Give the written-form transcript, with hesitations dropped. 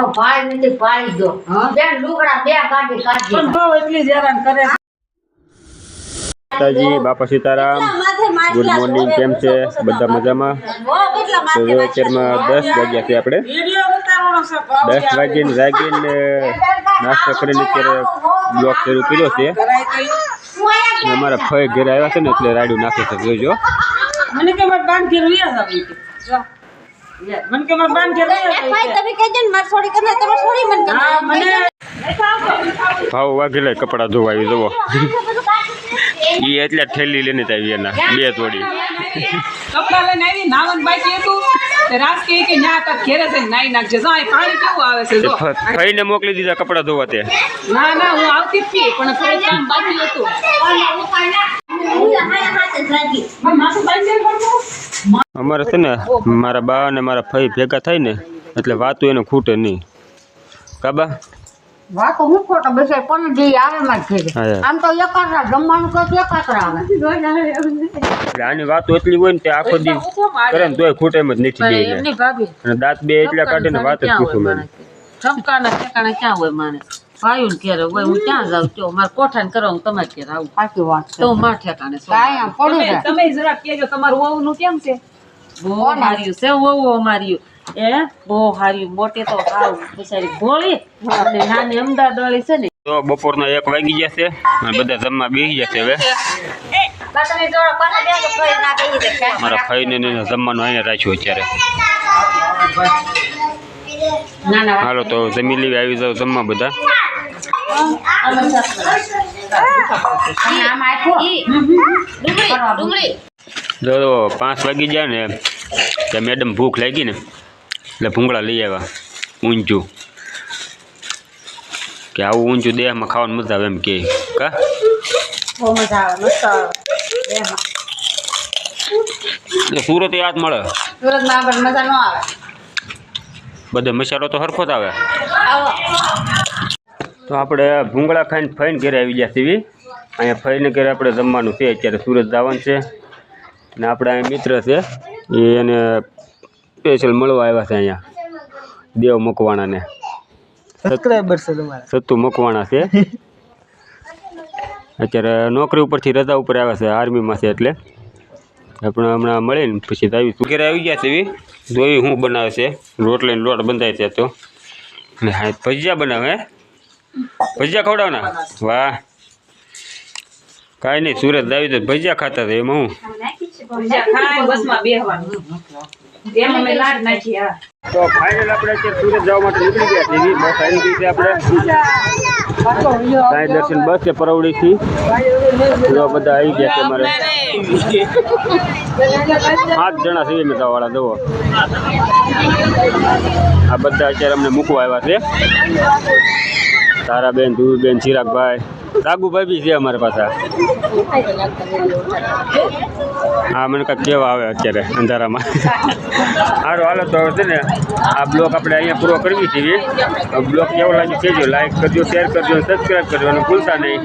મારો ભાઈ નથી પાડી દો બેન લુગડા બે ગાડી કાઢી પણ બહુ એટલી હેરાન કરે માતાજી બાપા સીતારામ ગુડ મોર્નિંગ કેમ છે બધા મજામાં તો અત્યારમાં 10 વાગ્યા છે આપણે 10 વાગીને જાગીને નાસ્તો કરીને અત્યારે બ્લોગ શરૂ કર્યો છે અમારા ફઈ ઘરે આવ્યા છે ને એટલે રાડ્યું નાખે છે જોજો મને કે માર બાન ઘેર વ્યા જાવી કે મને કે માર બાન ઘેર વ્યા ભાઈ તમે કહી દે ને માર છોડી કરને તમે છોડી મને કે મને ભાવ વાગેલા કપડા ધોવાવી જવો ઈ એટલે થેલી લઈને આવી એના બે જોડી કપડા લઈને આવી નાવન બાકી હતું તે રાસ કે ન્યા તક ઘેરે જઈને નાઈ નાખજે જાય પાણી કેવું આવે છે જો ફઈને મોકલી દીધા કપડા ધોવા તે ના ના હું આવતી જ હતી પણ થોડું કામ બાકી હતું અમારે છે ને મારા બા અને મારા ફઈ ભેગા થાય ને એટલે વાતું એને ખૂટે નહીં કાબા વાતો હું ખોટો બેસે પણ જે આવે માં ઘરે આમ તો એકાત્રા જમવાનું તો એકાત્રા આવે એટલે આની વાતો એટલી હોય ને તે આખો દી કરે ને તોય ખૂટે એમ જ નથી બે એમની ભાભી અને દાંત બે એટલા કાઢે ને વાત જ પૂછું મને ચમકાના ઠેકાણા ક્યાં હોય માને ભાઈઓને ઘેરે હોય હું ક્યાં જાઉં તો મારે કોઠાને કરવા હું તમારે ઘેર આવું સાચી વાત તો માર ઠેકાણે કાંઈ પડું તમે જરા કહેજો તમારું વહુનું કેમ છે બહુ હાર્યું છે વહુ અમાર્યું એ બહુ હાર્યું મોટી તો હાવ બિચારી ભોળી અને નાની અમદાવાદ વાળી છે ને તો બપોરના 1 વાગી ગયા છે અને બધા જમવા બેસી જશે હવે મારા ફઈને જમવાનું અહીંયા રાખ્યું અત્યારે હાલો તો જમી લેવી આવી જાવ જમવા બધા જો 5 વાગી જાય ને ત્યાં મેડમ ભૂખ લાગી ને એટલે ભૂંગળા લઈ આવ્યા ઊંચું કે આવું ઊંચું દેહમાં ખાવાનું મજા આવે એમ કે કા સુરત યાદ મળે બધે મસાલો તો હરખો જ આવે તો આપણે ભૂંગળા ખાઈને ફઈને ઘરે આવી ગયા છીએ અહીંયા ફઈને ઘરે આપણે જમવાનું છે અત્યારે સુરત જવાનું છે અને આપણે અહીંયા મિત્ર છે એને સ્પેશિયલ મળવા આવ્યા છે અહીંયા દેવ મકવાણાને સબસ્ક્રાઇબર છે તમારા સત્તુ મકવાણા છે અત્યારે નોકરી ઉપરથી રજા ઉપર આવ્યા છે આર્મીમાં છે એટલે આપણે હમણાં મળીને પછી આવીશું ઘરે આવી ગયા છે જોઈ હું બનાવે છે રોટલીનો લોટ બંધાય છે તો અને હા ભજીયા બનાવે ભજીયા ખવડાવના વાહ કાંઈ નહીં સુરત આવી તો ભજીયા ખાતા હતા એમાં હું તો ફાઇનલ આપણે અત્યારે સુરત જવા માટે નીકળી ગયા છીએ બસ આવી ગઈ છે આપણે સાંઈ દર્શન બસ છે પરવડીથી બધા આવી ગયા છે અમારે 8 જણા છીએ મેં વાળા જવો આ બધા અત્યારે અમને મૂકવા આવ્યા છે તારાબેન ધુવીબેન ચિરાગભાઈ રાગુભાઈ બી છે અમારી પાસે હા મને કાંઈક કેવા આવે અત્યારે અંધારામાં સારું હાલો તો છે ને આ બ્લોગ આપણે અહીંયા પૂરો કરવી છીએ બ્લોગ કેવો લાગ્યો કહેજો લાઈક કરજો શેર કરજો સબસ્ક્રાઈબ કરજો અને ભૂલતા નહીં